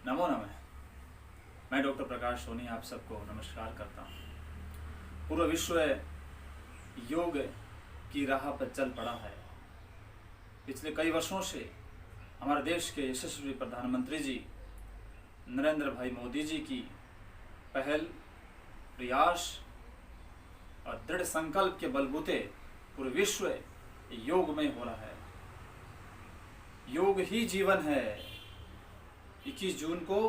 नमो नमः। मैं डॉक्टर प्रकाश सोनी आप सबको नमस्कार करता हूँ। पूरा विश्व योग की राह पर चल पड़ा है। पिछले कई वर्षों से हमारे देश के यशस्वी प्रधानमंत्री जी नरेंद्र भाई मोदी जी की पहल, प्रयास और दृढ़ संकल्प के बलबूते पूरे विश्व योगमय हो रहा है। योग ही जीवन है। 21 जून को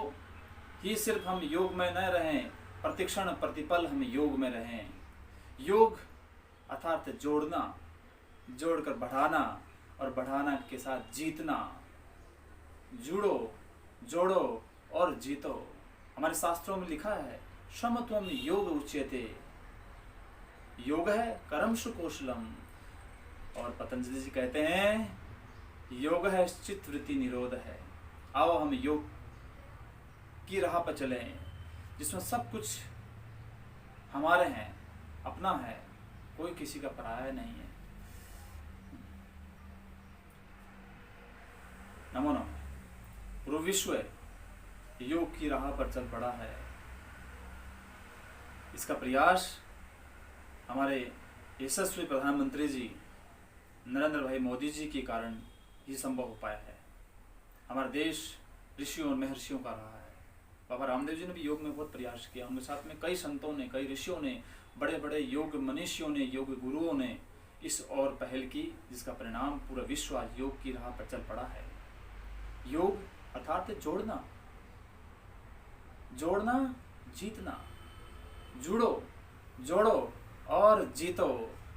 ही सिर्फ हम योग में न रहें, प्रतिक्षण प्रतिपल हम योग में रहें। योग अर्थात जोड़ना, जोड़कर बढ़ाना और बढ़ाना के साथ जीतना। जुड़ो, जोड़ो और जीतो। हमारे शास्त्रों में लिखा है, समत्वम योग उच्यते। योग है कर्मसु कौशलम। और पतंजलि जी कहते हैं, योग है चित्त वृत्ति निरोध है। आओ हम योग की राह पर चलें, जिसमें सब कुछ हमारे हैं, अपना है, कोई किसी का पराया नहीं है। नमो नमः। पूरा विश्व योग की राह पर चल पड़ा है। इसका प्रयास हमारे यशस्वी प्रधानमंत्री जी नरेंद्र भाई मोदी जी के कारण ही संभव हो पाया है। हमारा देश ऋषियों और महर्षियों का रहा है। बाबा रामदेव जी ने भी योग में बहुत प्रयास किया। उनके साथ में कई संतों ने, कई ऋषियों ने, बड़े बड़े योग मनीषियों ने, योग गुरुओं ने इस और पहल की, जिसका परिणाम पूरा विश्व आज योग की राह पर चल पड़ा है। योग अर्थात जोड़ना, जोड़ना, जीतना। जुड़ो, जोड़ो और जीतो।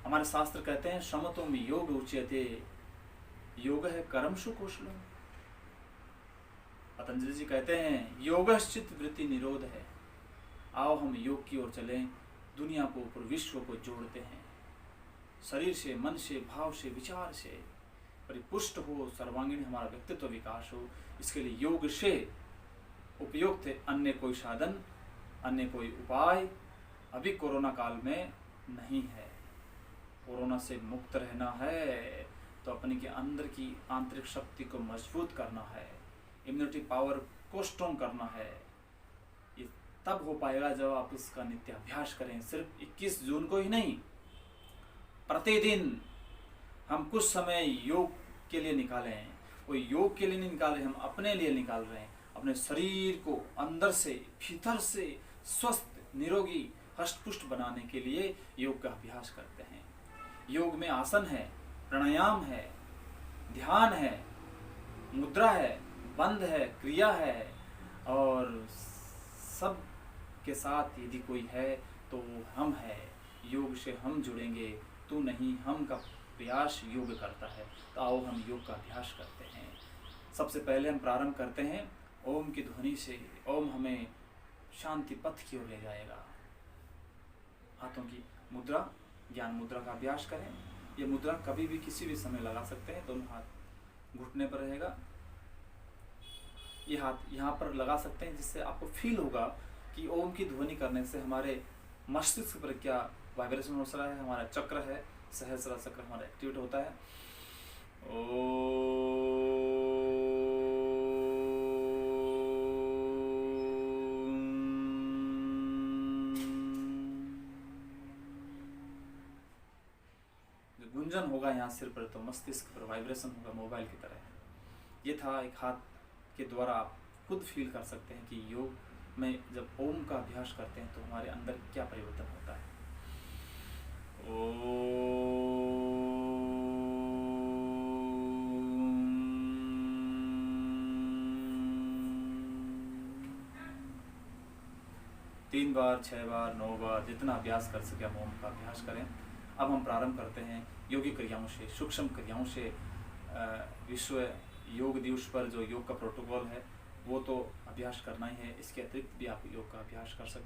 हमारे शास्त्र कहते हैं, समत्वम योग उच्यते। योग है कर्मसु कौशलम। पतंजलि जी कहते हैं, योगश्चित्त वृत्ति निरोध है। आओ हम योग की ओर चलें, दुनिया को, पूरे विश्व को जोड़ते हैं। शरीर से, मन से, भाव से, विचार से परिपुष्ट हो, सर्वांगीण हमारा व्यक्तित्व विकास हो। इसके लिए योग से उपयुक्त अन्य कोई साधन, अन्य कोई उपाय अभी कोरोना काल में नहीं है। कोरोना से मुक्त रहना है तो अपने के अंदर की आंतरिक शक्ति को मजबूत करना है, इम्यूनिटी पावर को स्ट्रॉन्ग करना है। ये तब हो पाएगा जब आप इसका नित्य अभ्यास करें। सिर्फ 21 जून को ही नहीं, प्रतिदिन हम कुछ समय योग के लिए निकालें। कोई योग के लिए नहीं निकाल रहे, हम अपने लिए निकाल रहे हैं। अपने शरीर को अंदर से, भीतर से स्वस्थ, निरोगी, हष्टपुष्ट बनाने के लिए योग का अभ्यास करते हैं। योग में आसन है, प्राणायाम है, ध्यान है, मुद्रा है, बंध है, क्रिया है, और सब के साथ यदि कोई है तो हम है। योग से हम जुड़ेंगे, तू नहीं हम का प्रयास योग करता है। तो आओ हम योग का अभ्यास करते हैं। सबसे पहले हम प्रारंभ करते हैं ओम की ध्वनि से। ओम हमें शांति पथ की ओर ले जाएगा। हाथों की मुद्रा, ज्ञान मुद्रा का अभ्यास करें। ये मुद्रा कभी भी किसी भी समय लगा सकते हैं। दोनों हाथ घुटने पर रहेगा। ये हाथ यहाँ पर लगा सकते हैं, जिससे आपको फील होगा कि ओम की ध्वनि करने से हमारे मस्तिष्क पर क्या वाइब्रेशन हो रहा है। हमारा चक्र है, सहस्रार चक्र हमारा एक्टिवेट होता है। गुंजन होगा यहाँ सिर पर, तो मस्तिष्क पर वाइब्रेशन होगा मोबाइल की तरह। ये था एक हाथ के द्वारा आप खुद फील कर सकते हैं कि योग में जब ओम का अभ्यास करते हैं तो हमारे अंदर क्या परिवर्तन होता है। तीन बार, 6 बार, 9 बार, जितना अभ्यास कर सके हम ओम का अभ्यास करें। अब हम प्रारंभ करते हैं योगी क्रियाओं से, सूक्ष्म क्रियाओं से। विश्व योग दिवस पर जो योग का प्रोटोकॉल है वो तो अभ्यास करना ही है। इसके अतिरिक्त भी आप योग का अभ्यास कर सकते हैं।